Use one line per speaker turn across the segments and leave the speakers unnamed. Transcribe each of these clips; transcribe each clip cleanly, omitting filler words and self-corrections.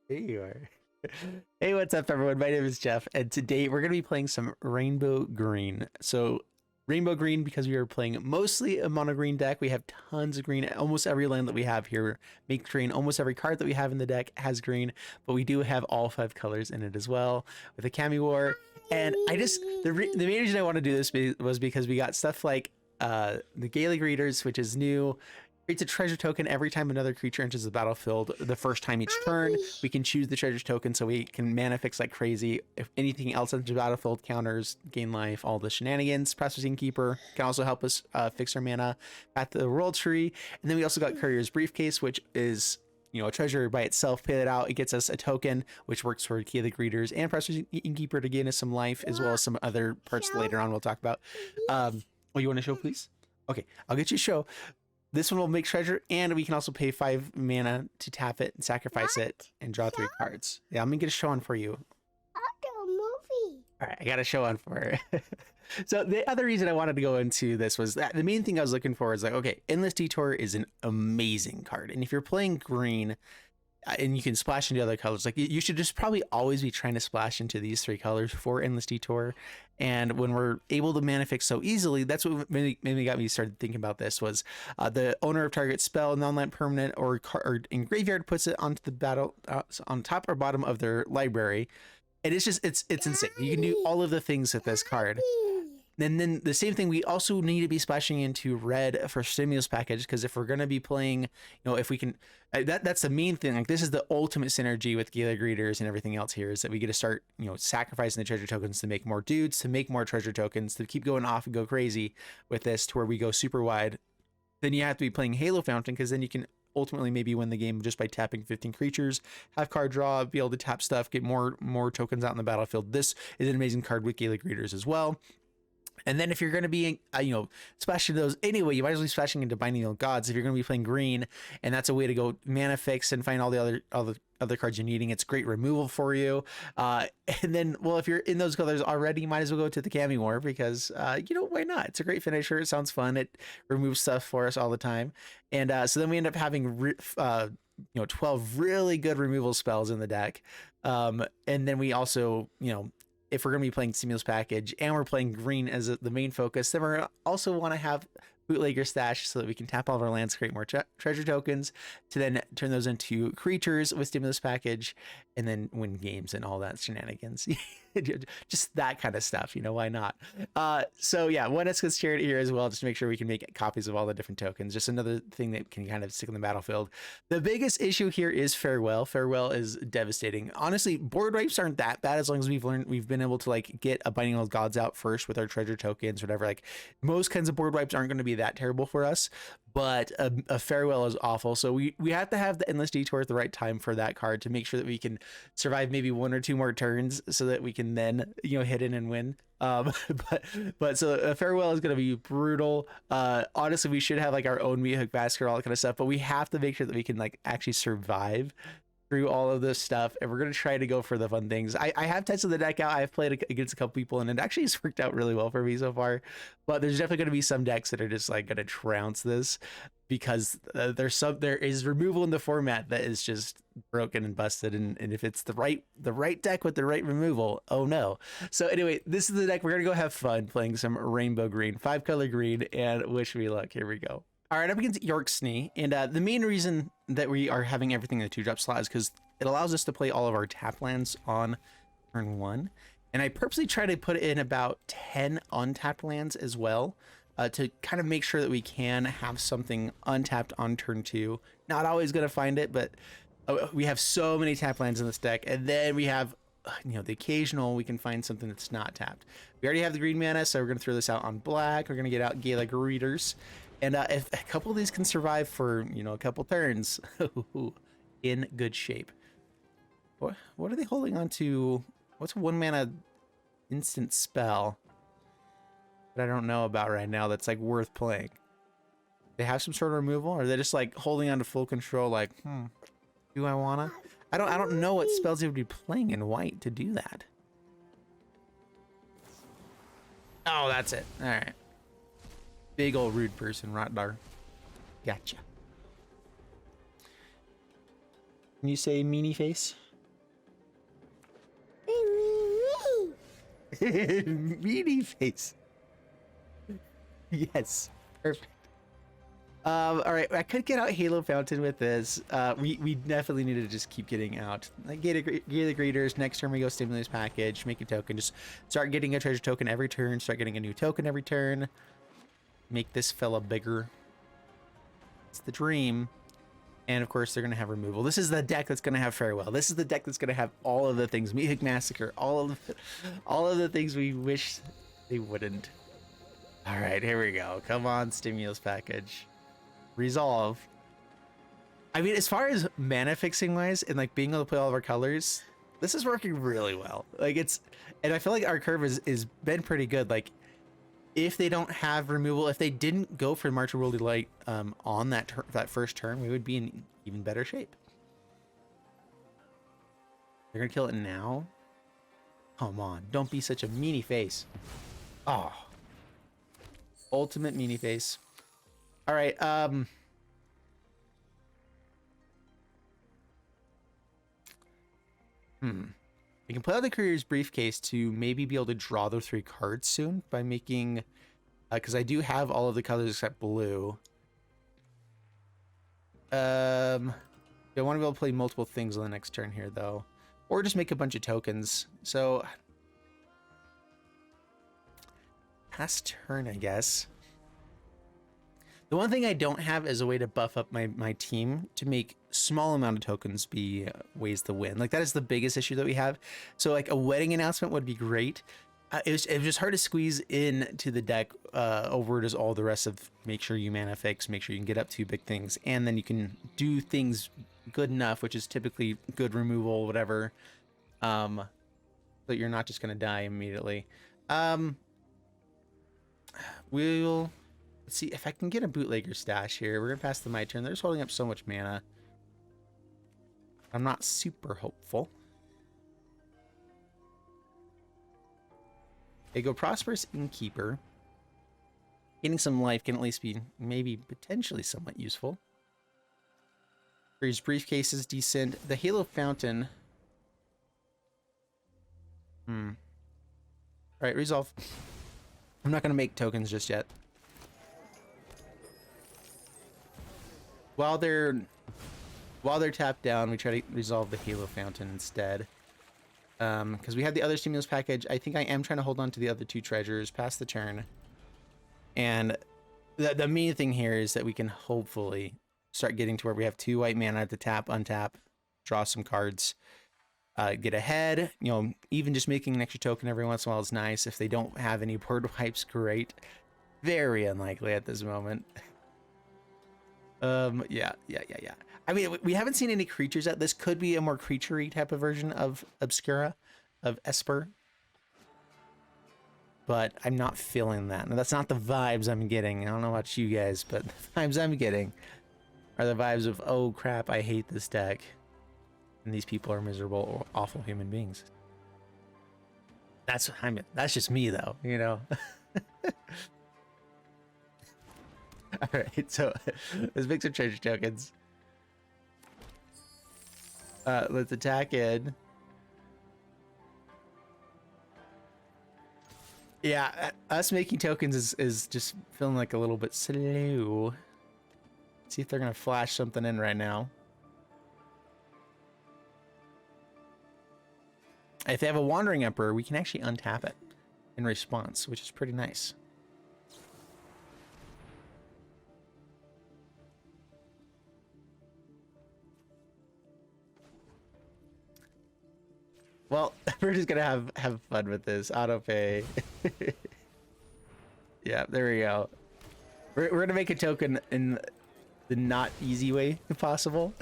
There you are. Hey, what's up, everyone? My name is Jeff, and today we're going to be playing some Rainbow Green. So, Rainbow Green, because we are playing mostly a mono green deck, we have tons of green. Almost every land that we have here makes green. Almost every card that we have in the deck has green, but we do have all 5 colors in it as well with a Kami War. And the main reason I want to do this was because we got stuff like the Gaelic Readers, which is new. Creates a treasure token every time another creature enters the battlefield the first time each turn. We can choose the treasure token so we can mana fix like crazy. If anything else enters the battlefield, counters, gain life, all the shenanigans. Processing Keeper can also help us fix our mana at the World Tree. And then we also got Courier's Briefcase, which is, you know, a treasure by itself. Pay it out, it gets us a token, which works for Gaelic Readers and Processing Keeper to gain us some life, as well as some other parts later on we'll talk about. Oh, you want to show, please? Okay, I'll get you a show. This one will make treasure, and we can also pay 5 mana to tap it and sacrifice it and draw 3 cards. Yeah, I'm gonna get a show on for you.
I'll do a movie.
All right, I got a show on for her. So the other reason I wanted to go into this was that the main thing I was looking for is like, okay, Endless Detour is an amazing card, and if you're playing green and you can splash into other colors, like you should just probably always be trying to splash into these 3 colors for Endless Detour. And when we're able to mana fix so easily, that's what maybe got me started thinking about this was the owner of target spell, non-land permanent, or in graveyard puts it onto the battle on top or bottom of their library. And it's just, it's insane. You can do all of the things with this card. And then the same thing, we also need to be splashing into red for Stimulus Package, because if we're going to be playing, you know, if we can, that's the main thing. Like, this is the ultimate synergy with Gaelic Readers and everything else here, is that we get to start, you know, sacrificing the treasure tokens to make more dudes, to make more treasure tokens, to keep going off and go crazy with this to where we go super wide. Then you have to be playing Halo Fountain, because then you can ultimately maybe win the game just by tapping 15 creatures, have card draw, be able to tap stuff, get more tokens out in the battlefield. This is an amazing card with Gaelic Readers as well. And then if you're going to be, you know, splashing those anyway, you might as well be splashing into Binding of Gods if you're going to be playing green, and that's a way to go mana fix and find all the other cards you're needing. It's great removal for you. And then, well, if you're in those colors already, you might as well go to the Kami War, because, you know, why not? It's a great finisher. It sounds fun. It removes stuff for us all the time. And so then we end up having, you know, 12 really good removal spells in the deck. And then we also, you know, if we're going to be playing Stimulus Package and we're playing green as the main focus, then we also want to have Bootlegger Stash so that we can tap all of our lands, create more treasure tokens to then turn those into creatures with Stimulus Package and then win games and all that shenanigans. Just that kind of stuff, you know, why not? So yeah, one S gets shared here as well, just to make sure we can make copies of all the different tokens. Just another thing that can kind of stick on the battlefield. The biggest issue here is Farewell. Farewell is devastating. Honestly, board wipes aren't that bad as long as we've been able to like get a Binding of Gods out first with our treasure tokens, whatever. Like, most kinds of board wipes aren't going to be that terrible for us, but a Farewell is awful. So we have to have the Endless Detour at the right time for that card to make sure that we can survive maybe 1 or 2 more turns so that we can then, you know, hit in and win. But so a Farewell is going to be brutal. Honestly, we should have like our own meat hook basket, all that kind of stuff, but we have to make sure that we can like actually survive through all of this stuff, and we're going to try to go for the fun things. I have tested the deck out. I've played against a couple people, and it actually has worked out really well for me so far, but there's definitely going to be some decks that are just like going to trounce this, because there is removal in the format that is just broken and busted, and if it's the right deck with the right removal, oh no. So anyway, this is the deck. We're going to go have fun playing some Rainbow Green, 5-color green, and wish me luck. Here we go. All right, up against Yorksney, and the main reason that we are having everything in the 2-drop slot is because it allows us to play all of our tap lands on turn 1, and I purposely try to put in about 10 untapped lands as well, to kind of make sure that we can have something untapped on turn 2. Not always going to find it, but we have so many tap lands in this deck, and then we have, you know, the occasional we can find something that's not tapped. We already have the green mana, so we're going to throw this out on black. We're going to get out Gaelic Readers. And if a couple of these can survive for, you know, a couple turns, in good shape. What are they holding on to? What's a 1-mana instant spell that I don't know about right now that's like worth playing? They have some sort of removal, or are they just like holding on to full control? Like, do I wanna? I don't know what spells they would be playing in white to do that. Oh, that's it. All right. Big old rude person, Rotdar. Gotcha. Can you say meanie face? Meanie face. Yes. Perfect. All right, I could get out Halo Fountain with this. We definitely need to just keep getting out. Like, get the greeters. Next turn we go stimulus package, make a token. Just start getting a treasure token every turn. Start getting a new token every turn. Make this fella bigger. It's the dream. And of course, they're gonna have removal. This is the deck that's gonna have farewell. This is the deck that's gonna have all of the things. Meathook Massacre. All of the things we wish they wouldn't. All right, here we go. Come on, stimulus package. Resolve. I mean, as far as mana fixing wise and like being able to play all of our colors, this is working really well. Like and I feel like our curve is been pretty good. Like if they don't have removal, if they didn't go for March of World Delight on that first turn, we would be in even better shape. They're gonna kill it now. Come on, don't be such a meanie face. Oh, ultimate meanie face. All right, we can play out the Courier's Briefcase to maybe be able to draw the 3 cards soon by making, because I do have all of the colors except blue. I want to be able to play multiple things on the next turn here though, or just make a bunch of tokens. So, past turn, I guess. The one thing I don't have is a way to buff up my team to make small amount of tokens be ways to win. Like that is the biggest issue that we have. So like a wedding announcement would be great. It was just hard to squeeze in to the deck over as all the rest of make sure you mana fix, make sure you can get up to big things, and then you can do things good enough, which is typically good removal, whatever, so you're not just gonna die immediately. We'll let's see if I can get a bootlegger stash here. We're gonna pass the my turn. They're just holding up so much mana. I'm not super hopeful. They go Prosperous Innkeeper. Getting some life can at least be maybe potentially somewhat useful. His Briefcase is decent. The Halo Fountain. All right, resolve. I'm not gonna make tokens just yet. While they're tapped down, we try to resolve the Halo Fountain instead. Because we have the other stimulus package. I think I am trying to hold on to the other 2 treasures past the turn. And the main thing here is that we can hopefully start getting to where we have 2 white mana to tap, untap, draw some cards, get ahead. You know, even just making an extra token every once in a while is nice. If they don't have any board wipes, great. Very unlikely at this moment. Yeah. I mean, we haven't seen any creatures yet. This could be a more creature-y type of version of Obscura, of Esper. But I'm not feeling that. That's not the vibes I'm getting. I don't know about you guys, but the vibes I'm getting are the vibes of, oh crap, I hate this deck. And these people are miserable or awful human beings. That's just me though, you know? All right, so let's make some treasure tokens. Let's attack in. Yeah, us making tokens is just feeling like a little bit slow. See if they're gonna flash something in right now. If they have a Wandering Emperor, we can actually untap it in response, which is pretty nice. Well, we're just gonna have fun with this. Auto pay. Yeah, there we go. We're gonna make a token in the not easy way possible.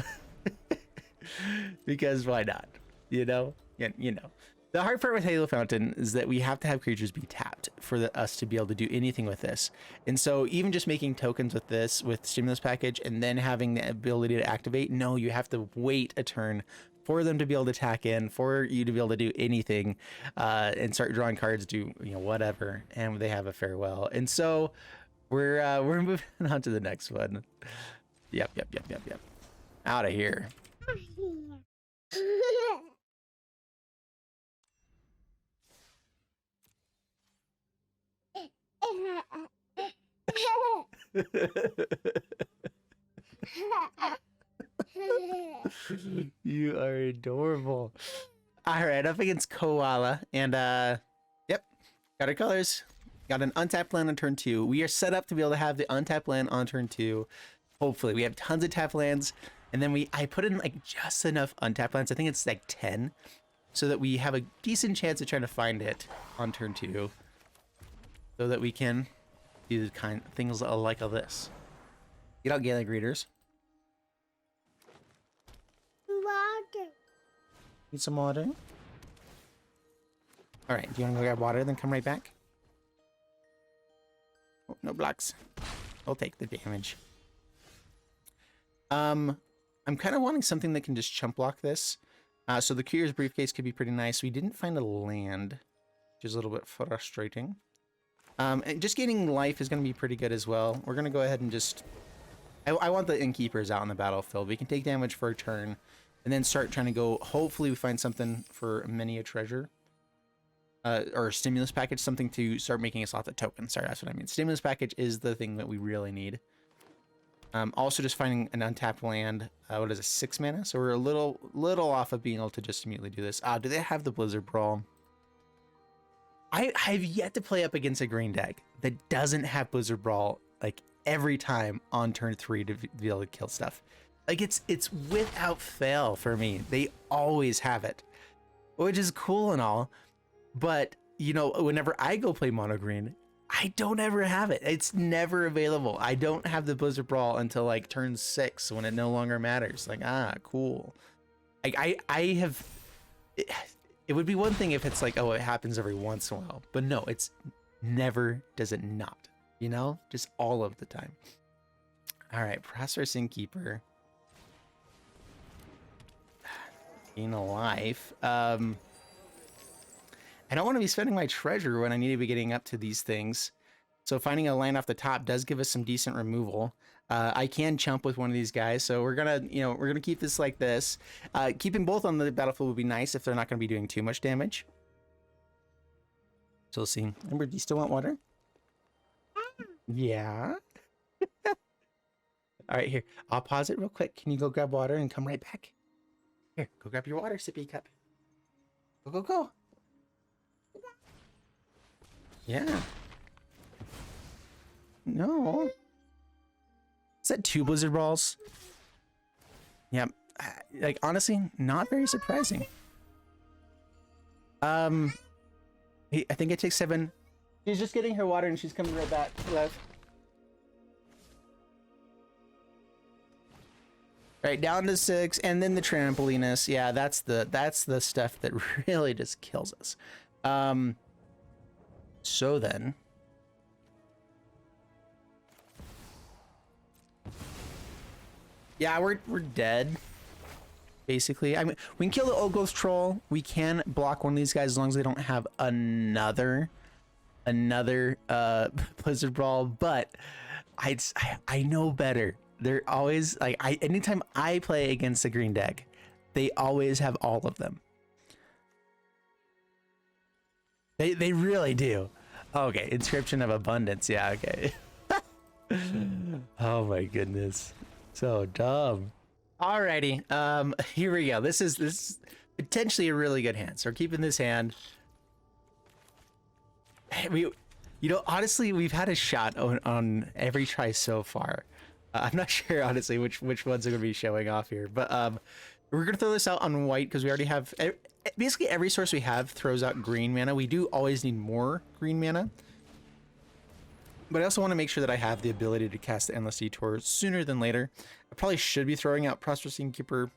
Because why not? You know? Yeah, you know. The hard part with Halo Fountain is that we have to have creatures be tapped for us to be able to do anything with this. And so even just making tokens with this, with Stimulus Package, and then having the ability to activate, no, you have to wait a turn for them to be able to tack in, for you to be able to do anything, and start drawing cards, do, you know, whatever, and they have a farewell. And so we're moving on to the next one. Yep. Out of here. You are adorable. All right, up against Koala, and yep, got our colors. Got an untapped land on turn 2. We are set up to be able to have the untapped land on turn 2. Hopefully, we have tons of tapped lands, and then I put in like just enough untapped lands. I think it's like 10, so that we have a decent chance of trying to find it on turn 2, so that we can do the kind of things like this. Get out Gaelic Readers.
Water.
Need some water. All right, do you want to go grab water, then come right back? Oh, no blocks. I'll take the damage. I'm kind of wanting something that can just chump block this. So the Curier's Briefcase could be pretty nice. We didn't find a land, which is a little bit frustrating. And just gaining life is going to be pretty good as well. We're going to go ahead and just... I want the Innkeepers out on the battlefield. We can take damage for a turn, and then start trying to go... Hopefully we find something for many a treasure. Or a stimulus package, something to start making us lots of tokens. Sorry, that's what I mean. Stimulus package is the thing that we really need. Also just finding an untapped land. What is it, 6 mana? So we're a little off of being able to just immediately do this. Do they have the Blizzard Brawl? I've yet to play up against a green deck that doesn't have Blizzard Brawl like every time on turn 3 to be able to kill stuff. Like it's without fail for me. They always have it, which is cool and all. But you know, whenever I go play mono green, I don't ever have it. It's never available. I don't have the Blizzard Brawl until like turn 6 when it no longer matters. Like, cool. Like I have, it would be one thing if it's like, oh, it happens every once in a while, but no, it's never, does it not, you know, just all of the time. All right, Prosperous Innkeeper. Gain a life. I don't want to be spending my treasure when I need to be getting up to these things. So finding a land off the top does give us some decent removal. I can chump with one of these guys, so we're gonna keep this like this. Keeping both on the battlefield would be nice if they're not gonna be doing too much damage. So we'll see. Amber, do you still want water? Yeah. All right, here. I'll pause it real quick. Can you go grab water and come right back? Here, go grab your water sippy cup. Go, go, go. Yeah. No. Is that 2 Blizzard Balls? Yeah. Like, honestly, not very surprising. I think it takes 7. She's just getting her water and she's coming right back. Left. Right, down to 6, and then the Trampolinus. Yeah, that's the stuff that really just kills us. So then, yeah, we're dead. Basically, I mean, we can kill the Old Ghost Troll. We can block one of these guys as long as they don't have another Blizzard Brawl. But I know better. They're always like, anytime I play against a green deck, they always have all of them. They really do. Okay, Inscription of Abundance. Yeah, okay. Oh my goodness. So dumb. Alrighty. Here we go. This is potentially a really good hand. So we're keeping this hand. Honestly, we've had a shot on every try so far. I'm not sure, honestly, which ones are going to be showing off here. But we're going to throw this out on white because we already have... Basically, every source we have throws out green mana. We do always need more green mana. But I also want to make sure that I have the ability to cast the Endless Detour sooner than later. I probably should be throwing out Prosperous Innkeeper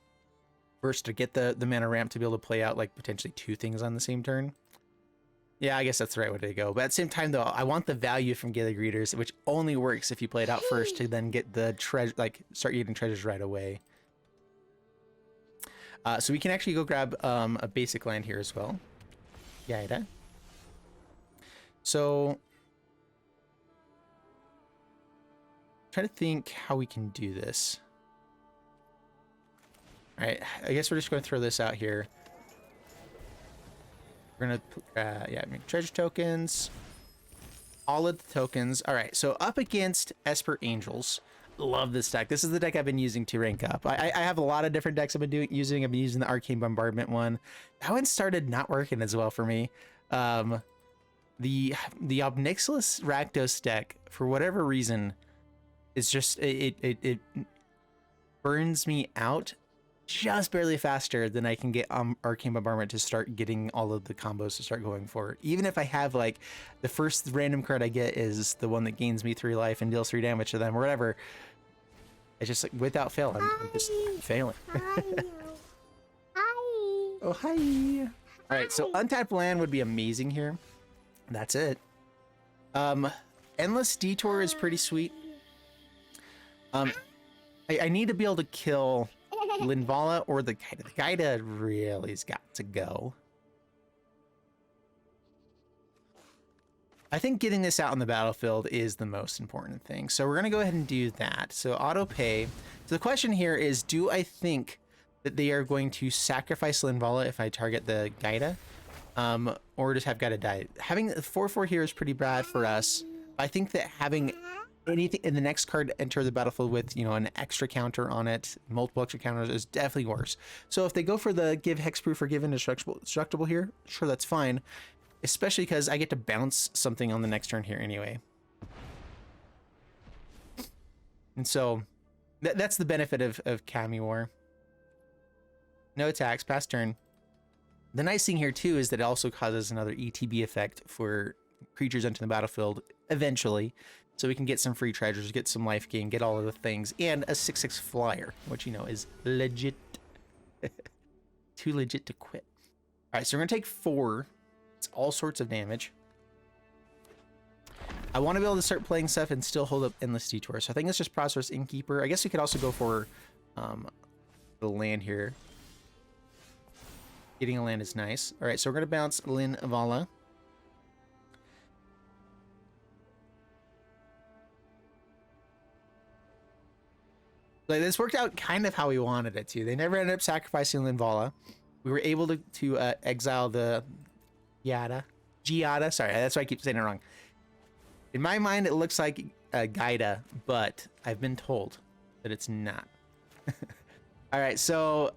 first to get the mana ramp to be able to play out like potentially 2 things on the same turn. Yeah, I guess that's the right way to go. But at the same time, though, I want the value from Gaelic Readers, which only works if you play it out first to then get the treasure, like start getting treasures right away. So we can actually go grab a basic land here as well. Yeah. So, trying to think how we can do this. All right, I guess we're just going to throw this out here. We're going to, make treasure tokens. All of the tokens. All right, so up against Esper Angels, love this deck. This is the deck I've been using to rank up. I have a lot of different decks I've been using. I've been using the Arcane Bombardment one. That one started not working as well for me. The Obnixilis Rakdos deck, for whatever reason, is just it burns me out just barely faster than I can get Arcane Bombardment to start getting all of the combos to start going for. Even if I have like the first random card I get is the one that gains me 3 life and deals 3 damage to them or whatever. It's just like without fail, I'm just failing.
Hi.
Oh, hi. All right, so untapped land would be amazing here. That's it. Endless Detour is pretty sweet. I need to be able to kill Linvala or the Gaida. The Gaida really has got to go. I think getting this out on the battlefield is the most important thing. So we're going to go ahead and do that. So auto pay. So the question here is, do I think that they are going to sacrifice Linvala if I target the Gaida? Or just have Gaida die? Having the 4/4 here is pretty bad for us. I think that having anything in the next card enter the battlefield with, you know, an extra counter on it, multiple extra counters, is definitely worse. So if they go for the give hexproof or give indestructible here, sure, that's fine. Especially because I get to bounce something on the next turn here anyway. And so that's the benefit of Kami War. No attacks, pass turn. The nice thing here too is that it also causes another ETB effect for creatures entering the battlefield eventually. So we can get some free treasures, get some life gain, get all of the things, and a 6/6 flyer, which, you know, is legit. Too legit to quit. All right, so we're gonna take 4. It's all sorts of damage. I want to be able to start playing stuff and still hold up Endless Detour. So I think it's just Prosperous Innkeeper. I guess we could also go for the land here. Getting a land is nice. All right, so we're gonna bounce Linvala. Like, this worked out kind of how we wanted it to. They never ended up sacrificing Linvala. We were able to exile the Giada. Sorry, that's why I keep saying it wrong. In my mind, it looks like Gaida, but I've been told that it's not. All right, so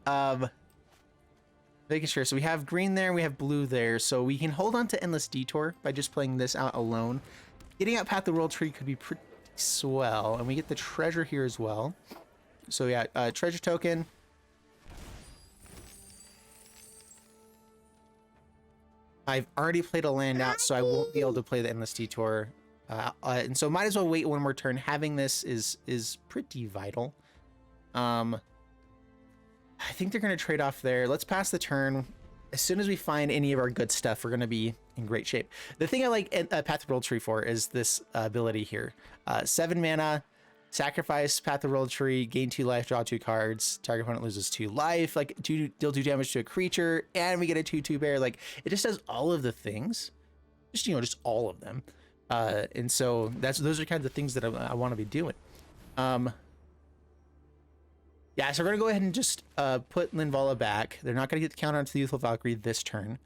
making sure. So we have green there, we have blue there, so we can hold on to Endless Detour by just playing this out alone. Getting out Path of the World Tree could be pretty swell, and we get the treasure here as well. So yeah, treasure token. I've already played a land out, so I won't be able to play the Endless Detour. And so might as well wait one more turn. Having this is pretty vital. I think they're going to trade off there. Let's pass the turn. As soon as we find any of our good stuff, we're going to be in great shape. The thing I like Path of the World Tree for is this ability here. 7 mana. Sacrifice Path of the World Tree, gain 2 life, draw 2 cards. Target opponent loses 2 life, like deal 2 damage to a creature, and we get a 2/2 bear. Like, it just does all of the things, just, you know, just all of them. And so those are kind of the things that I want to be doing. Yeah, so we're gonna go ahead and just put Linvala back. They're not gonna get the counter onto the Youthful Valkyrie this turn.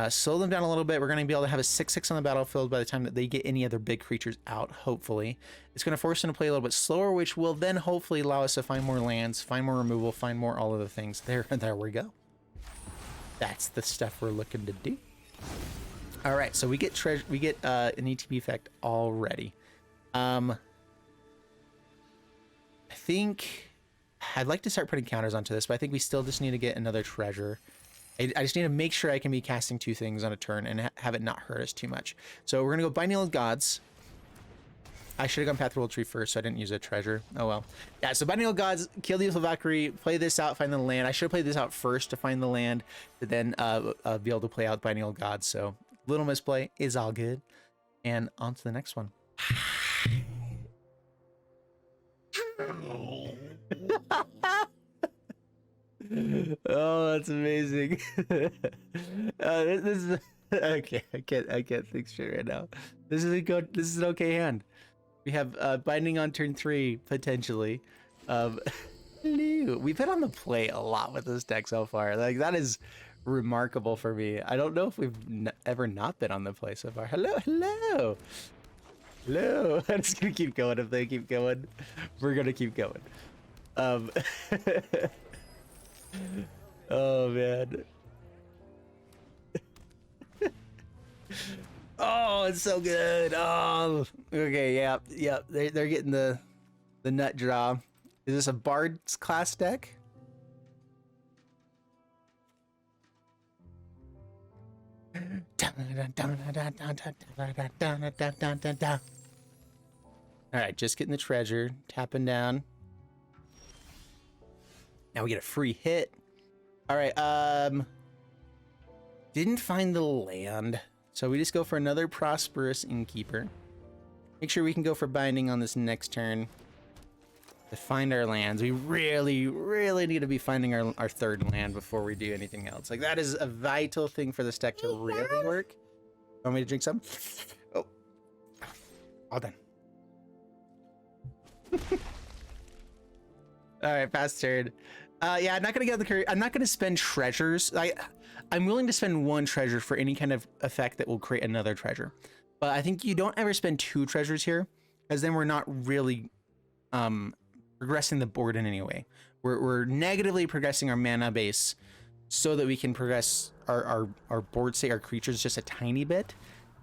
Slow them down a little bit. We're going to be able to have a 6/6 on the battlefield by the time that they get any other big creatures out, hopefully. It's going to force them to play a little bit slower, which will then hopefully allow us to find more lands, find more removal, find more all of the things. There we go. That's the stuff we're looking to do. All right, so we get an ETB effect already. I think I'd like to start putting counters onto this, but I think we still just need to get another treasure. I just need to make sure I can be casting 2 things on a turn and have it not hurt us too much. So we're going to go Binding of Gods. I should have gone Path of the World Tree first, so I didn't use a treasure. Oh well. Yeah, so Binding of Gods, kill the Youthful Valkyrie, play this out, find the land. I should have played this out first to find the land, to then be able to play out Binding of Gods. So little misplay is all good. And on to the next one. Oh, that's amazing. This is okay. I can't think straight right now. This is an okay hand. We have Binding on turn 3 potentially. We've been on the play a lot with this deck so far. Like, that is remarkable for me. I don't know if we've ever not been on the play so far. Hello. Hello. I'm just gonna keep going if they keep going. We're gonna keep going. Um. Oh man. Oh, it's so good. Oh, okay, yep. They're getting the nut draw. Is this a Bard's class deck? All right, just getting the treasure, tapping down. Now we get a free hit. All right, didn't find the land, so we just go for another prosperous innkeeper. Make sure we can go for binding on this next turn to find our lands. We really need to be finding our third land before we do anything else. Like, that is a vital thing for this deck to really work. Want me to drink some? Oh, all done. All right, fast turn. Yeah, I'm not gonna get the curry. I'm not gonna spend treasures. I'm willing to spend one treasure for any kind of effect that will create another treasure. But I think you don't ever spend two treasures here, because then we're not really progressing the board in any way. We're negatively progressing our mana base so that we can progress our board state, our creatures just a tiny bit,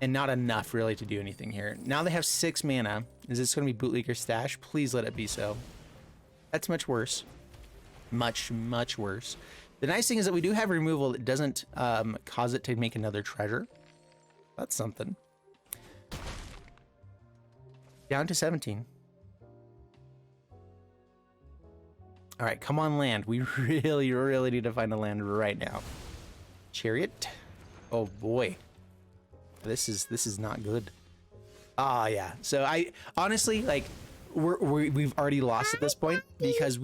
and not enough really to do anything here. Now they have 6 mana. Is this going to be Bootlegger Stash? Please let it be so. That's much worse. Much worse. The nice thing is that we do have removal that doesn't cause it to make another treasure. That's something. Down to 17. All right, come on, land. We really need to find a land right now. Chariot. Oh boy, this is not good. Ah, yeah. So I honestly, like, we've already lost at this point, because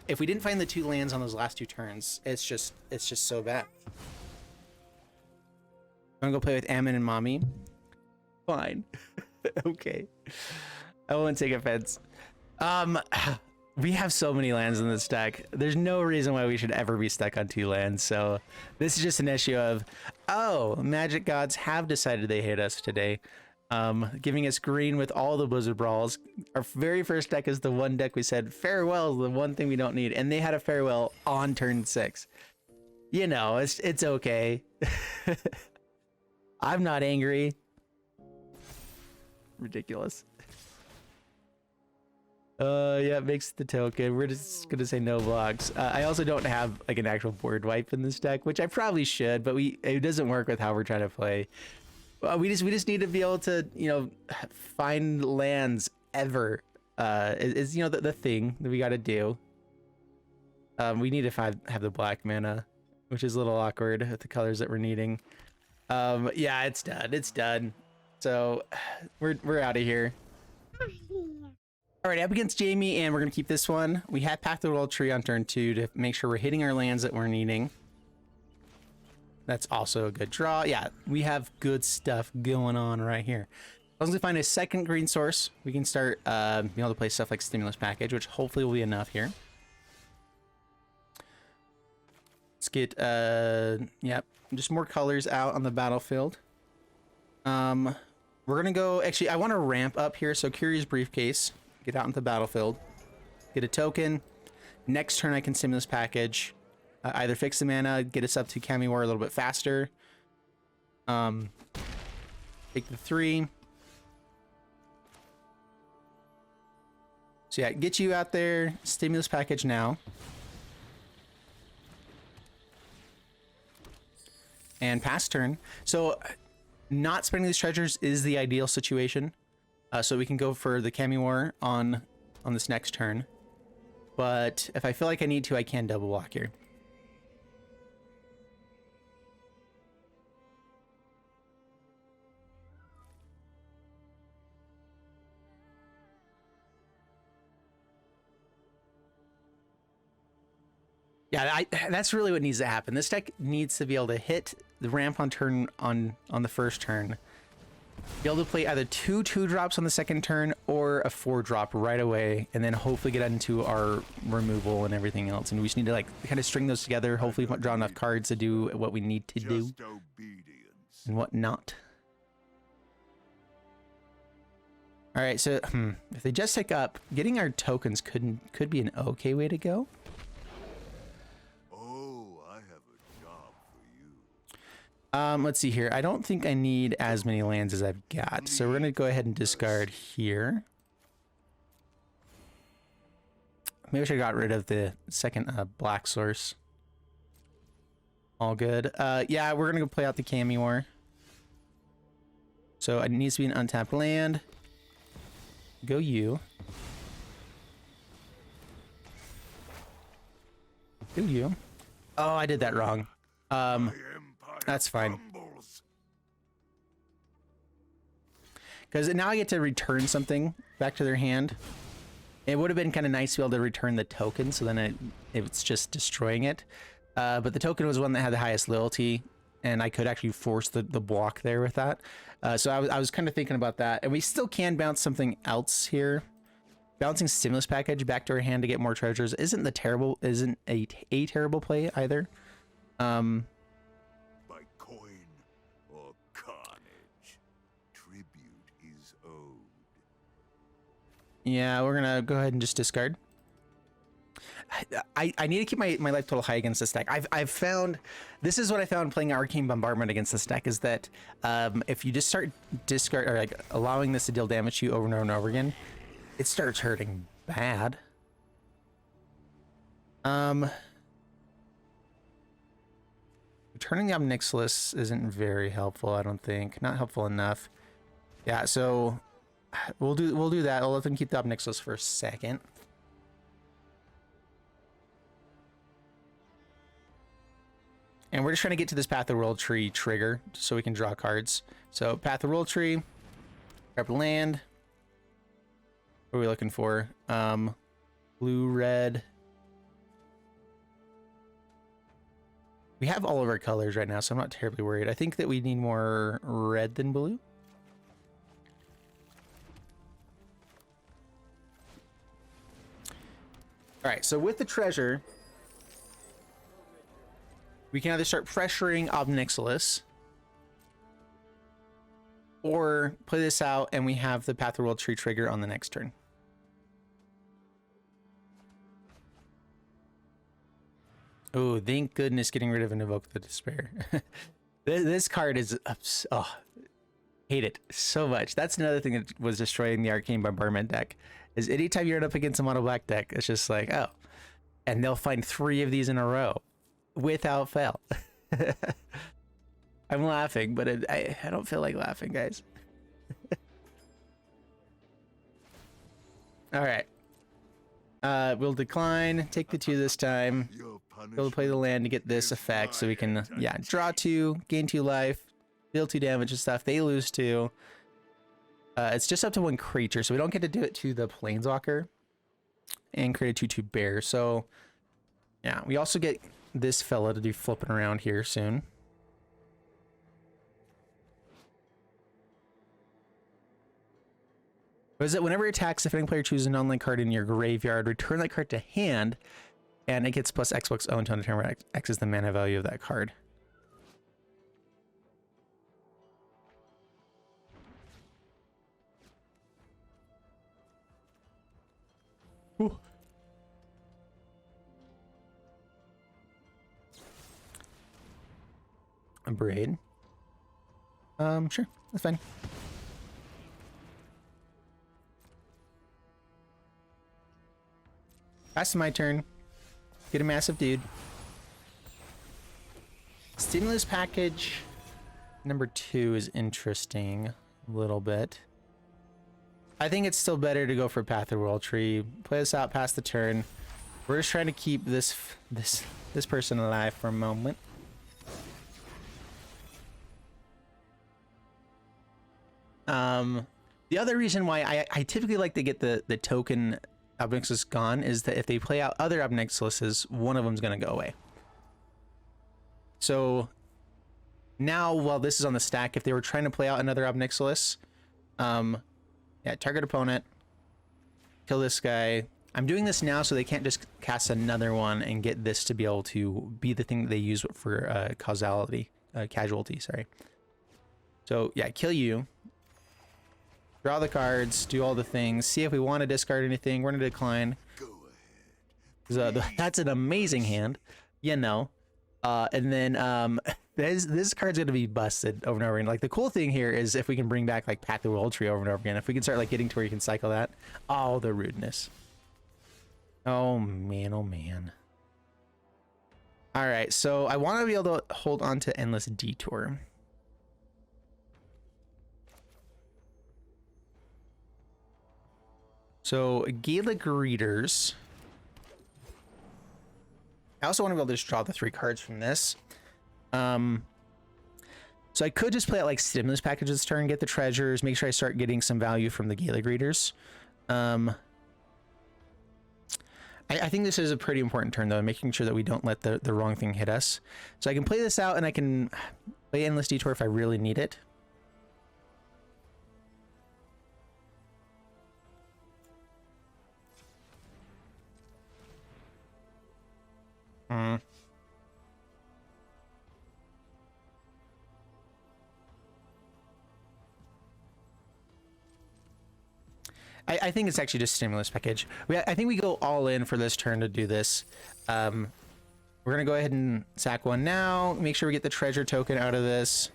if we didn't find the 2 lands on those last 2 turns, it's just so bad. I'm gonna go play with Ammon and Mommy. Fine. Okay. I won't take offense. We have so many lands in this deck. There's no reason why we should ever be stuck on 2 lands. So this is just an issue of, oh, Magic gods have decided they hate us today. Giving us green with all the Blizzard Brawls. Our very first deck is the one deck we said, farewell is the one thing we don't need. And they had a farewell on turn 6. You know, it's okay. I'm not angry. Ridiculous. Yeah, it makes the token. We're just gonna say no blocks. I also don't have like an actual board wipe in this deck, which I probably should, but it doesn't work with how we're trying to play. We just need to be able to, you know, find lands ever. Is you know the thing that we got to do. We need to have the black mana, which is a little awkward with the colors that we're needing. Yeah, it's done. It's done. So we're out of here. All right, up against Jamie, and we're gonna keep this one. We had Path of the World Tree on turn 2 to make sure we're hitting our lands that we're needing. That's also a good draw. Yeah, we have good stuff going on right here. As long as we find a second green source, we can start being able to play stuff like Stimulus Package, which hopefully will be enough here. Let's get yep, just more colors out on the battlefield. We're gonna go. Actually, I want to ramp up here. So Curious Briefcase. Get out into the battlefield, get a token. Next turn I can Stimulus Package, either fix the mana, get us up to Kami War a little bit faster. Take the 3. So yeah, get you out there, Stimulus Package now. And pass turn. So not spending these treasures is the ideal situation. So we can go for the Kami War on this next turn. But if I feel like I need to, I can double block here. Yeah, that's really what needs to happen. This deck needs to be able to hit the ramp on turn on the first turn. Be able to play either 2 2-drops on the second turn or a 4-drop right away, and then hopefully get into our removal and everything else. And we just need to like kind of string those together, hopefully draw enough cards to do what we need to do and what not. All right, so if they just take up, getting our tokens could be an okay way to go.
Oh, I have a job for you.
Let's see here. I don't think I need as many lands as I've got, so we're gonna go ahead and discard here. Maybe I should have got rid of the second black source. All good. Yeah, we're gonna go play out the Cammy War. So it needs to be an untapped land. Go you. Go you. Oh, I did that wrong. That's fine. Because now I get to return something back to their hand. It would have been kind of nice to be able to return the token, so then it's just destroying it. But the token was one that had the highest loyalty, and I could actually force the block there with that. So I was kind of thinking about that. And we still can bounce something else here. Bouncing Stimulus Package back to our hand to get more treasures isn't a terrible play either.
By coin or carnage, tribute is owed.
Yeah, we're gonna go ahead and just discard. I need to keep my life total high against this deck. I've found, this is what I found playing Arcane Bombardment against this deck, is that if you just start discard or like allowing this to deal damage to you over and over and over again, it starts hurting bad. Returning the Obnixilis isn't very helpful, I don't think. Not helpful enough. Yeah, so we'll do that. I'll let them keep the Obnixilis for a second. And we're just trying to get to this Path of the World Tree trigger so we can draw cards. So Path of the World Tree, grab land. What are we looking for? Blue, red. We have all of our colors right now, so I'm not terribly worried. I think that we need more red than blue. All right, so with the treasure, we can either start pressuring Obnixilis or play this out and we have the Path of the World Tree trigger on the next turn. Oh, thank goodness getting rid of an Invoke the Despair. This card is, oh, hate it so much. That's another thing that was destroying the Arcane Bombardment deck, is anytime you're up against a mono black deck, it's just like, oh, and they'll find 3 of these in a row without fail. I'm laughing, but I don't feel like laughing, guys. All right. We'll decline, take the 2 this time. We'll play the land to get this effect so we can, yeah, draw 2, gain 2 life, deal 2 damage and stuff. They lose 2. It's just up to 1 creature, so we don't get to do it to the Planeswalker and create a 2/2 bear. So, yeah, we also get this fella to do flipping around here soon. What is it? Whenever it attacks, the defending player chooses a non-land card in your graveyard, return that card to hand, and it gets plus X + O until determine where X is the mana value of that card. Ooh. A braid. Sure, that's fine. That's my turn. Get a massive dude. Stimulus package number 2 is interesting a little bit. I think it's still better to go for Path of the World Tree. Play this out past the turn. We're just trying to keep this person alive for a moment. The other reason why I typically like to get the token Obnixilis gone is that if they play out other Obnixilises, one of them's going to go away. So now, while this is on the stack, if they were trying to play out another Obnixilis, yeah, target opponent, kill this guy. I'm doing this now so they can't just cast another one and get this to be able to be the thing that they use for casualty, sorry. So yeah, kill you. draw the cards, do all the things, see if we want to discard anything. We're gonna decline.
Go ahead.
That's an amazing hand, you know. And then this card's gonna be busted over and over again. Like the cool thing here is if we can bring back like Path the World Tree over and over again. If we can start like getting to where you can cycle that. Oh, the rudeness. Oh man, oh man. All right, so I want to be able to hold on to Endless Detour. So Gaelic Readers. I also want to be able to just draw the 3 cards from this. So I could just play it like Stimulus Package this turn, get the treasures, make sure I start getting some value from the Gaelic Readers. I think this is a pretty important turn though, making sure that we don't let the wrong thing hit us. So I can play this out and I can play Endless Detour if I really need it. I think it's actually just Stimulus Package. I think we go all in for this turn to do this. We're going to go ahead and sack 1 now. Make sure we get the treasure token out of this.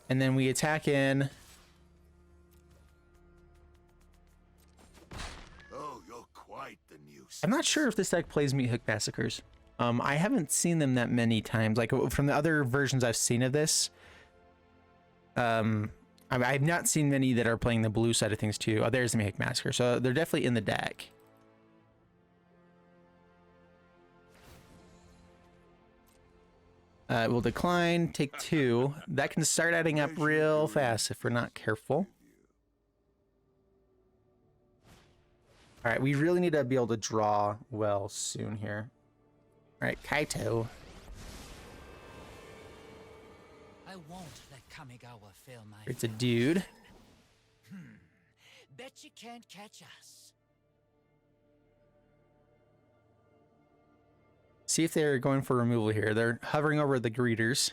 And then we attack in.
Oh, you're quite the nuisance.
I'm not sure if this deck plays Meat Hook Massacres. I haven't seen them that many times. Like from the other versions I've seen of this. I've not seen many that are playing the blue side of things too. Oh, there's the Meat Hook Massacre. So they're definitely in the deck. We'll decline, take 2. That can start adding up real fast if we're not careful. All right, we really need to be able to draw well soon here. All right, Kaito.
I won't let Kamigawa fail my
It's a dude.
Bet you can't catch us.
See if they're going for removal here. They're hovering over the greeters.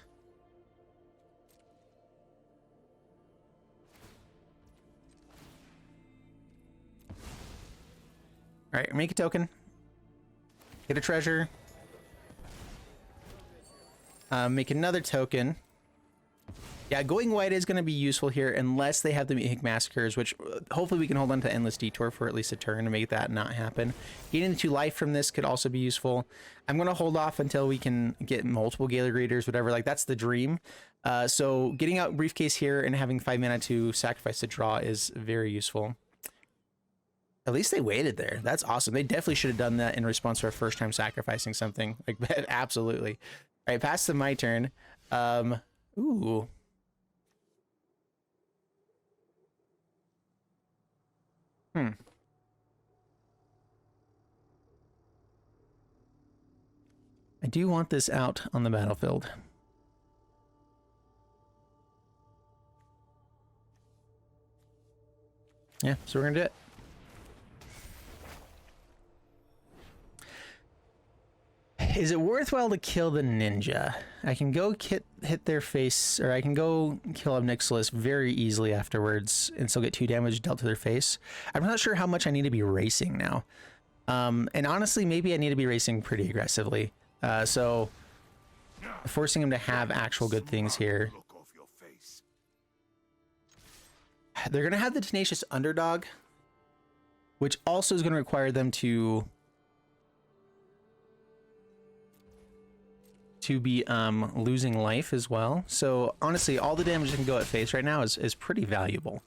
All right, make a token. Get a treasure. Make another token. Yeah, going white is going to be useful here unless they have the Meat Hook Massacres, which hopefully we can hold on to Endless Detour for at least a turn to make that not happen. Getting the 2 life from this could also be useful. I'm going to hold off until we can get multiple Gaelic Raiders, whatever. Like, that's the dream. So getting out Briefcase here and having 5 mana to sacrifice to draw is very useful. At least they waited there. That's awesome. They definitely should have done that in response to our first time sacrificing something. Like, absolutely. All right, pass to my turn. Ooh. I do want this out on the battlefield. Yeah, so we're gonna do it. Is it worthwhile to kill the ninja? I can go hit their face, or I can go kill Obnixilis very easily afterwards and still get 2 damage dealt to their face. I'm not sure how much I need to be racing now. And honestly, maybe I need to be racing pretty aggressively. So forcing him to have actual good things here. They're going to have the Tenacious Underdog, which also is going to require them to be losing life as well. So honestly, all the damage that can go at face right now is pretty valuable.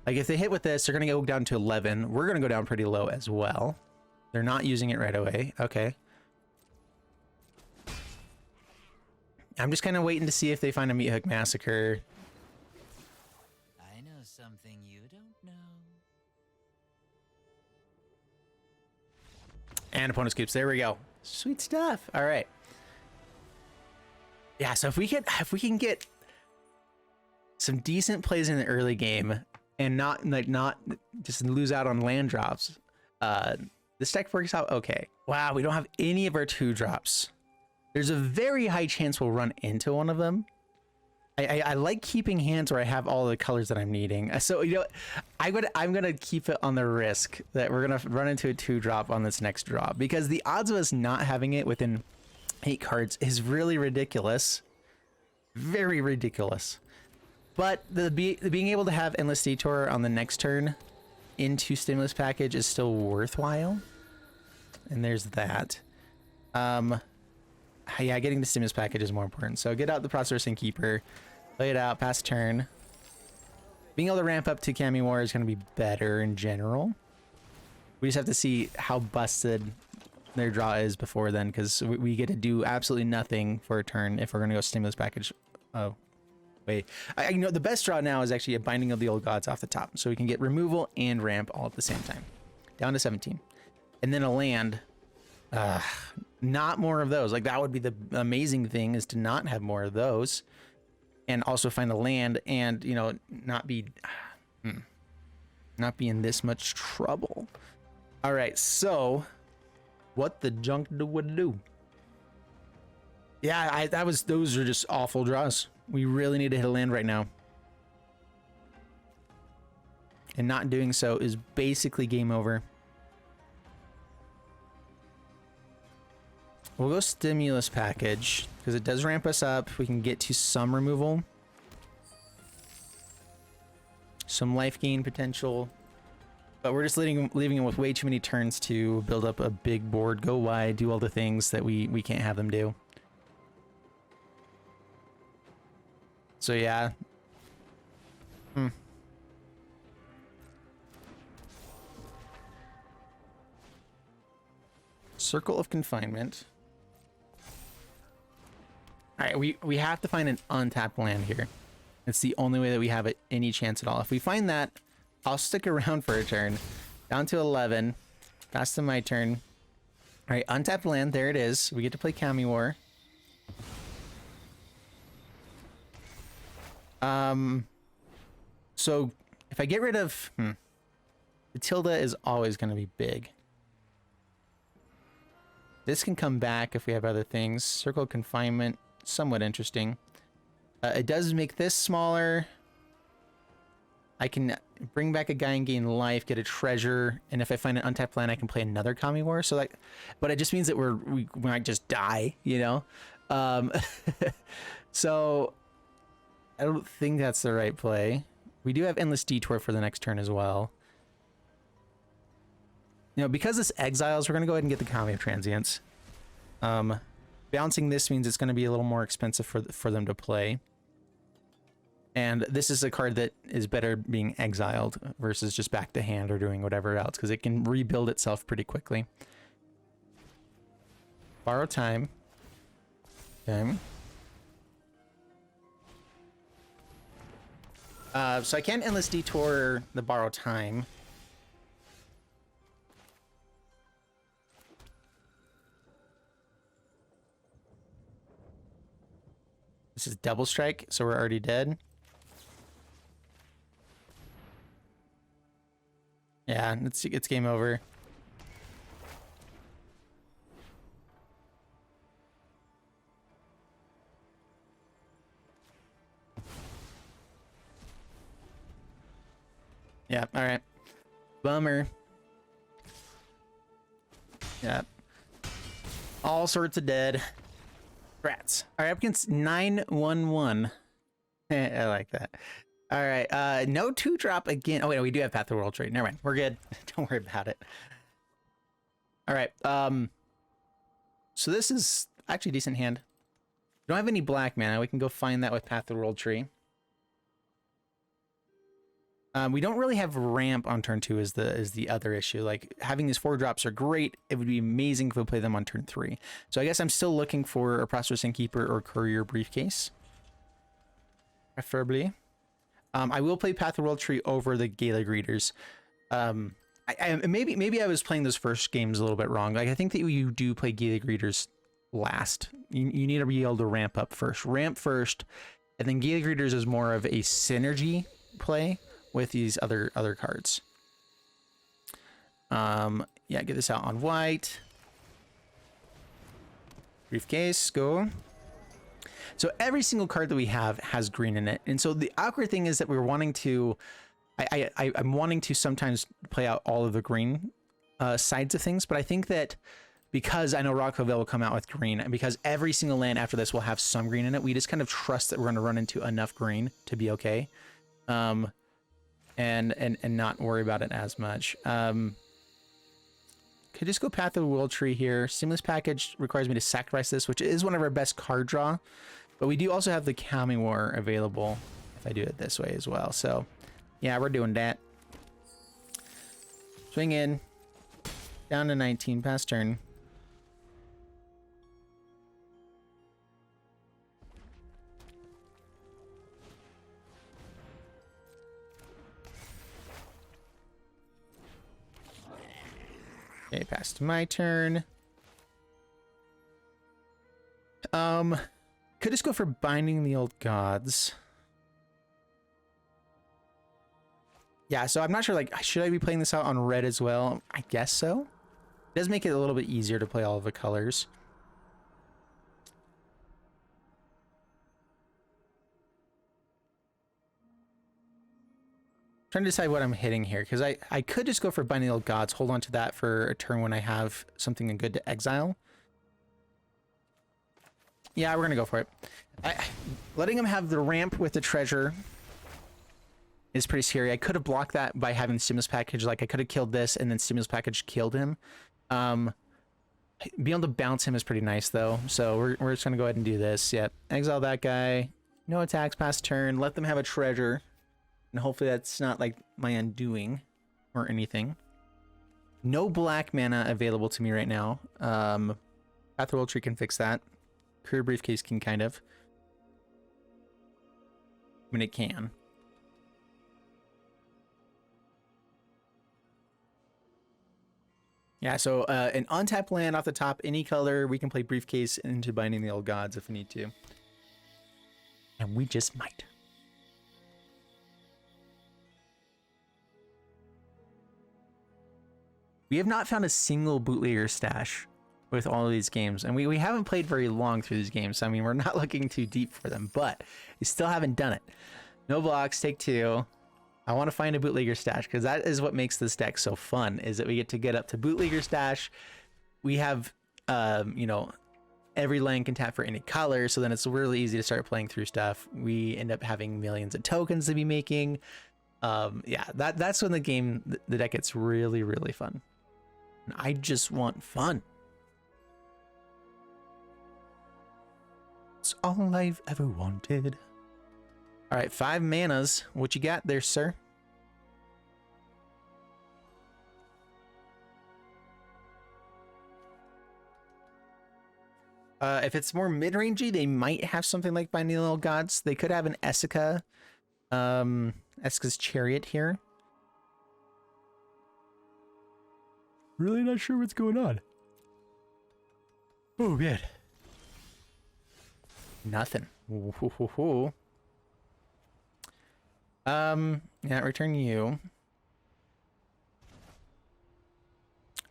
Like if they hit with this, they're going to go down to 11. We're going to go down pretty low as well. They're not using it right away. Okay. I'm just kind of waiting to see if they find a Meat Hook Massacre.
I know something you don't know.
And opponent scoops. There we go. Sweet stuff. All right. Yeah, so if we can get some decent plays in the early game and not just lose out on land drops, this deck works out okay. Wow, we don't have any of our 2 drops. There's a very high chance we'll run into one of them. I like keeping hands where I have all the colors that I'm needing. So you know, I'm gonna keep it on the risk that we're gonna run into a 2-drop on this next drop, because the odds of us not having it within 8 cards is really ridiculous, very ridiculous. But being able to have Endless Detour on the next turn into Stimulus Package is still worthwhile, and there's that. Yeah, getting the Stimulus Package is more important. So get out the Processing Keeper, play it out, pass turn. Being able to ramp up to Cami War is going to be better in general. We just have to see how busted their draw is before then, because we get to do absolutely nothing for a turn if we're going to go Stimulus Package. Oh, wait. You know, the best draw now is actually a Binding of the Old Gods off the top, so we can get removal and ramp all at the same time. Down to 17. And then a land. Not more of those. Like, that would be the amazing thing, is to not have more of those, and also find a land, and you know, not be in this much trouble. All right, so what the junk would do? Yeah, those are just awful draws. We really need to hit a land right now, and not doing so is basically game over. We'll go Stimulus Package, because it does ramp us up. We can get to some removal. Some life gain potential. But we're just leaving him with way too many turns to build up a big board, go wide, do all the things that we can't have them do. So yeah. Circle of Confinement. Alright, we have to find an untapped land here. It's the only way that we have any chance at all. If we find that, I'll stick around for a turn. Down to 11. Pass to my turn. Alright, untapped land. There it is. We get to play Cami War. So, if I get rid of... the Tilde is always going to be big. This can come back if we have other things. Circle of Confinement. Somewhat interesting. It does make this smaller. I can bring back a guy and gain life, get a treasure, and if I find an untapped land, I can play another Kami War. So like, but it just means that we might just die, you know. So I don't think that's the right play. We do have Endless Detour for the next turn as well. You know, because this exiles, we're gonna go ahead and get the Kami of Transience. Bouncing this means it's going to be a little more expensive for them to play. And this is a card that is better being exiled versus just back to hand or doing whatever else, because it can rebuild itself pretty quickly. Borrow time. Okay. So I can Endless Detour the Borrow Time. This is double strike, so we're already dead. Yeah, it's game over. Yeah, all right. Bummer. Yeah. All sorts of dead. Rats. All right, up against 911. I like that. All right, no 2-drop again. Oh wait, no, we do have Path of the World Trade. Never mind, we're good. Don't worry about it. All right, so this is actually a decent hand. We don't have any black mana. We can go find that with Path of the World Tree. We don't really have ramp on turn 2 is the other issue. Like, having these 4-drops are great. It would be amazing if we play them on turn 3. So I guess I'm still looking for a Processing Keeper or Courier Briefcase. Preferably. I will play Path of the World Tree over the Gala Greeters. Maybe I was playing those first games a little bit wrong. Like, I think that you do play Gala Greeters last. You need to be able to ramp up first. Ramp first, and then Gala Greeters is more of a synergy play with these other cards. Yeah, get this out on white. Briefcase, go. So every single card that we have has green in it. And so the awkward thing is that we're wanting to, I'm wanting to sometimes play out all of the green sides of things, but I think that because I know Rockville will come out with green, and because every single land after this will have some green in it, we just kind of trust that we're going to run into enough green to be okay, and not worry about it as much. Could just go Path of the World Tree here. Stimulus Package requires me to sacrifice this, which is one of our best card draw, but we do also have the Kami War available if I do it this way as well. So yeah, we're doing that. Swing in, down to 19, pass turn. Okay, past my turn. Could just go for Binding the Old Gods. Yeah, so I'm not sure, like, should I be playing this out on red as well? I guess so. It does make it a little bit easier to play all of the colors. Trying to decide what I'm hitting here, because I could just go for Binding the Old Gods, hold on to that for a turn when I have something good to exile. Yeah, we're gonna go for it. Letting him have the ramp with the treasure is pretty scary. I could have blocked that by having the Stimulus Package. Like, I could have killed this and then Stimulus Package killed him. Being able to bounce him is pretty nice though, so we're just gonna go ahead and do this. Yep, exile that guy, no attacks past turn, let them have a treasure. And hopefully that's not like my undoing or anything. No black mana available to me right now. Path of the World Tree can fix that. Career Briefcase can kind of. I mean, it can. Yeah, so an untapped land off the top, any color, we can play Briefcase into Binding the Old Gods if we need to. And we just might. We have not found a single bootlegger stash with all of these games, and we haven't played very long through these games, so I mean, we're not looking too deep for them, but we still haven't done it. No blocks, take two. I want to find a bootlegger stash, because that is what makes this deck so fun, is that we get to get up to bootlegger stash. We have, you know, every land can tap for any color, so then it's really easy to start playing through stuff. We end up having millions of tokens to be making. Yeah, that's when the deck gets really, really fun. And I just want fun. It's all I've ever wanted. All right, 5 manas. What you got there, sir? If it's more mid-rangey, they might have something like Binding the Little Gods. They could have an Essica. Essica's Chariot here. Really not sure what's going on. Oh, man. Nothing. Ooh. Yeah, return you.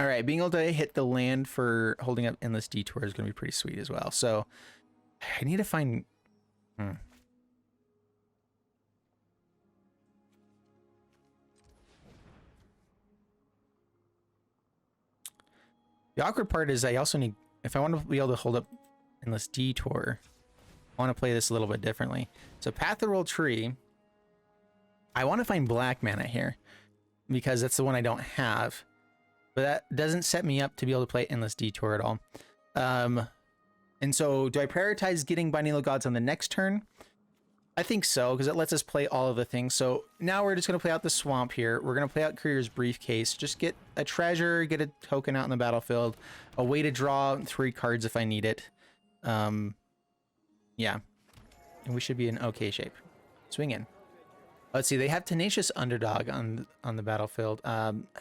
All right, being able to hit the land for holding up Endless Detour is going to be pretty sweet as well. So I need to find... The awkward part is I also need, if I want to be able to hold up Endless Detour, I want to play this a little bit differently. So Path of the World Tree, I want to find black mana here because that's the one I don't have. But that doesn't set me up to be able to play Endless Detour at all. And so do I prioritize getting Binding the Gods on the next turn? I think so, because it lets us play all of the things. So now we're just going to play out the swamp here. We're going to play out Career's Briefcase. Just get a treasure, get a token out in the battlefield, a way to draw 3 cards if I need it. Yeah. And we should be in okay shape. Swing in. Let's see, they have Tenacious Underdog on the battlefield.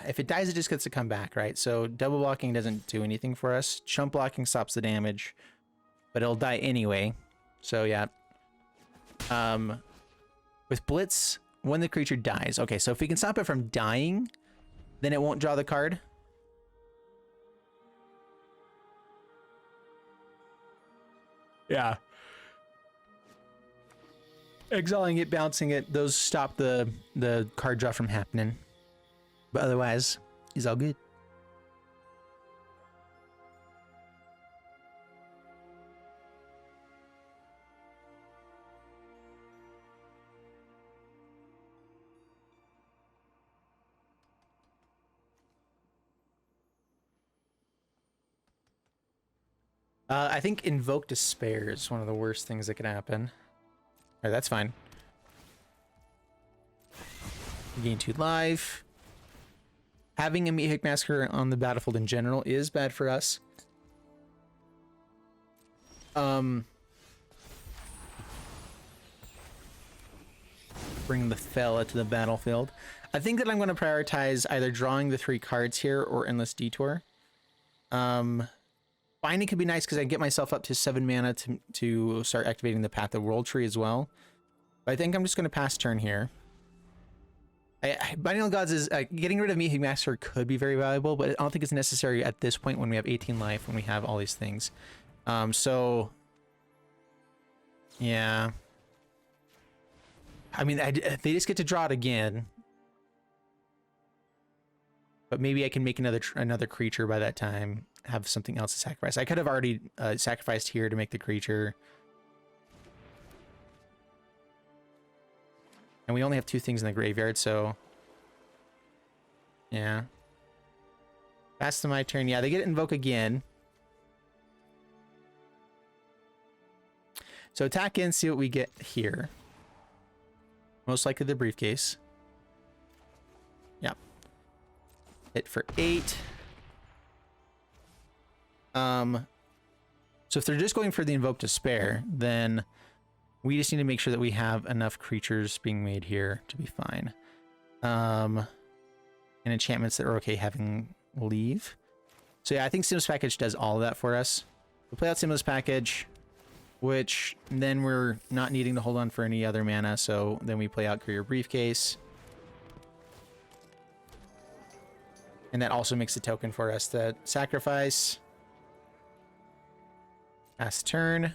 If it dies, it just gets to come back, right? So double blocking doesn't do anything for us. Chump blocking stops the damage, but it'll die anyway. So yeah. With Blitz, when the creature dies. Okay, so if we can stop it from dying, then it won't draw the card. Yeah. exiling it, bouncing it, those stop the card draw from happening. But otherwise, he's all good. I think Invoke Despair is one of the worst things that could happen. All right, that's fine. Gain 2 life. Having a Meat Massacre on the battlefield in general is bad for us. Bring the Fella to the battlefield. I think that I'm going to prioritize either drawing the 3 cards here or Endless Detour. Binding could be nice because I get myself up to 7 mana to start activating the Path of World Tree as well. But I think I'm just going to pass turn here. Binding of Gods is getting rid of Meat Master could be very valuable, but I don't think it's necessary at this point when we have 18 life, when we have all these things. So yeah, I mean, they just get to draw it again. But maybe I can make another creature by that time. Have something else to sacrifice. I could have already sacrificed here to make the creature. And we only have 2 things in the graveyard, so... yeah. Pass to my turn. Yeah, they get Invoke again. So attack in, see what we get here. Most likely the briefcase. Yep. Hit for 8. So if they're just going for the Invoke Despair, then we just need to make sure that we have enough creatures being made here to be fine. And enchantments that are okay having leave. So yeah, I think Stimulus Package does all of that for us. We'll play out Stimulus Package, which then we're not needing to hold on for any other mana, so then we play out Courier Briefcase. And that also makes a token for us to sacrifice. Pass turn.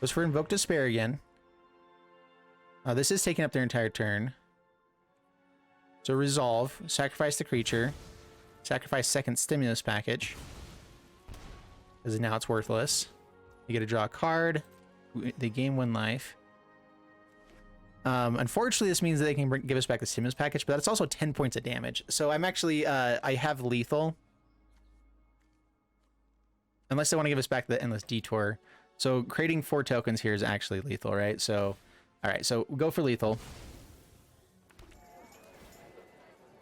Goes for Invoke Despair again. This is taking up their entire turn. So resolve, sacrifice the creature, sacrifice second Stimulus Package, because now it's worthless. You get to draw a card. They gain 1 life. Unfortunately, this means that they can give us back the Stimulus Package, but that's also 10 points of damage. So I'm actually, I have lethal. Unless they want to give us back the Endless Detour. So creating 4 tokens here is actually lethal, right? So, all right, so we'll go for lethal.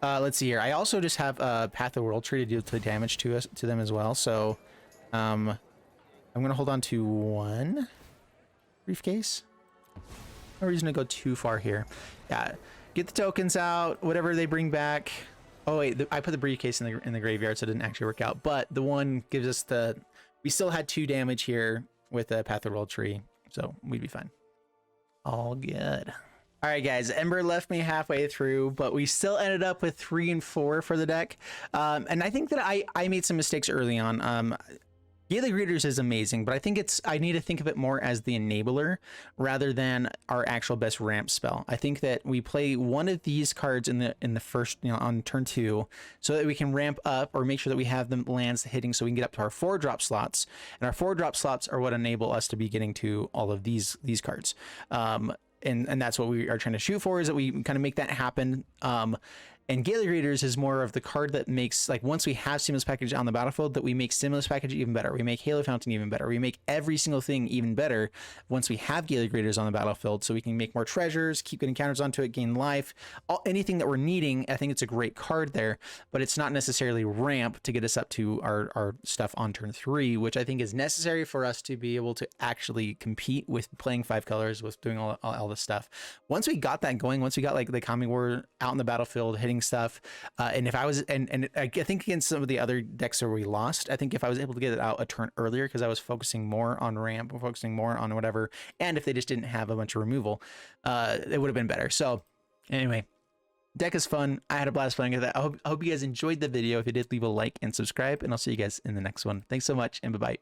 Let's see here. I also just have Path of World Tree to deal damage to them as well. So, I'm gonna hold on to 1 briefcase. No reason to go too far here. Yeah, get the tokens out. Whatever they bring back. Oh wait, I put the briefcase in the graveyard, so it didn't actually work out. But the 1 gives us the. We still had 2 damage here with the Path of World Tree, so we'd be fine. All good. All right, guys. Ember left me halfway through, but we still ended up with 3 and 4 for the deck. And I think that I made some mistakes early on. Gaelic Greeters is amazing, but I think I need to think of it more as the enabler rather than our actual best ramp spell. I think that we play one of these cards in the first, on turn 2, so that we can ramp up or make sure that we have the lands hitting so we can get up to our 4-drop slots. And our 4-drop slots are what enable us to be getting to all of these cards. And that's what we are trying to shoot for, is that we kind of make that happen. And Gaelic Raiders is more of the card that makes, like, once we have Stimulus Package on the battlefield, that we make Stimulus Package even better. We make Halo Fountain even better. We make every single thing even better once we have Gaelic Raiders on the battlefield, so we can make more treasures, keep getting counters onto it, gain life, anything that we're needing. I think it's a great card there, but it's not necessarily ramp to get us up to our stuff on turn 3, which I think is necessary for us to be able to actually compete with playing 5 colors, with doing all this stuff. Once we got that going, once we got like the Kami War out in the battlefield hitting stuff, and if I was, and I think against some of the other decks where we lost, I think if I was able to get it out a turn earlier, because I was focusing more on ramp, focusing more on whatever, and if they just didn't have a bunch of removal, it would have been better. So anyway, Deck is fun. I had a blast playing with it. I hope you guys enjoyed the video. If you did, leave a like and subscribe, and I'll see you guys in the next one. Thanks so much, and bye-bye.